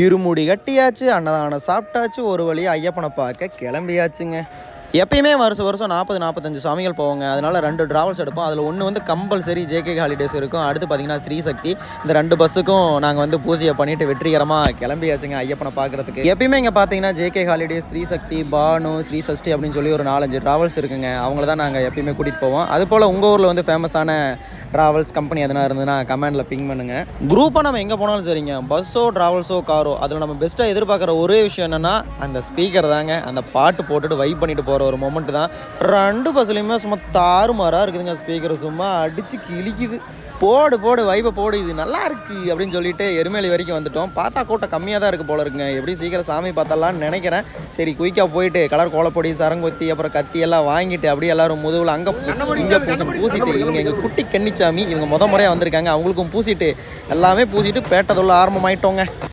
இருமுடி கட்டியாச்சு, அன்னதானம் சாப்பிட்டாச்சு, ஒரு வழியாக ஐயப்பனை பார்க்க கிளம்பியாச்சுங்க. எப்பயுமே வருஷம் 40-45 சாமிகள் போவாங்க. அதனால் 2 ட்ராவல்ஸ் எடுப்போம். அதில் ஒன்று வந்து கம்பல்சரி ஜேகே ஹாலிடேஸ் இருக்கும். அடுத்து பார்த்திங்கன்னா ஸ்ரீசக்தி. இந்த 2 பஸ்ஸுக்கும் நாங்கள் வந்து பூஜையை பண்ணிவிட்டு வெற்றிகரமாக கிளம்பியாச்சுங்க ஐயப்பனை பார்க்குறதுக்கு. எப்பயுமே இங்கே பார்த்தீங்கன்னா ஜேகே ஹாலிடேஸ், ஸ்ரீசக்தி, பானு, ஸ்ரீசஷ்டி அப்படின்னு சொல்லி ஒரு 4-5 ட்ராவல்ஸ் இருக்குங்க. அவங்கள தான் நாங்கள் எப்பயுமே கூட்டிகிட்டு போவோம். அதுபோல் உங்கள் ஊரில் வந்து ஃபேமஸான ட்ராவல்ஸ் கம்பெனி எதனா இருந்ததுன்னா கமெண்டில் பிங் பண்ணுங்கள். குரூப்பாக நம்ம எங்கே போனாலும் சரிங்க, பஸ்ஸோ ட்ராவல்ஸோ காரோ, அதில் நம்ம பெஸ்ட்டாக எதிர்பார்க்குற ஒரே விஷயம் என்னென்னா அந்த ஸ்பீக்கர் தாங்க. அந்த பாட்டு போட்டுட்டு வைப் பண்ணிட்டு போகிற ஒரு மொமெண்ட் தான். 2 பஸ்லையுமே சும்மா தாறுமாறாக இருக்குதுங்க. ஸ்பீக்கர் சும்மா அடித்து கிழிக்குது. போடு வைப்பை போடு, இது நல்லா இருக்குது அப்படின்னு சொல்லிட்டு எருமேலி வரைக்கும் வந்துட்டோம். பார்த்தா கூட்டம் கம்மியாக தான் இருக்குது போல இருக்குங்க. எப்படி சீக்கிரம் சாமி பார்த்தலான்னு நினைக்கிறேன். சரி குயிக்காக போயிட்டு கலர் கோலப்பொடி, சரங்கொத்தி, அப்புறம் கத்தி எல்லாம் வாங்கிட்டு அப்படியே எல்லாரும் முதுகில் அங்கே இங்கே பூசிட்டு, இவங்க எங்கள் குட்டி கன்னிச்சாமி, இவங்க முறையாக வந்திருக்காங்க, அவங்களுக்கும் பூசிட்டு எல்லாமே பூசிட்டு பேட்டதுள்ள ஆரம்பமாயிட்டோங்க.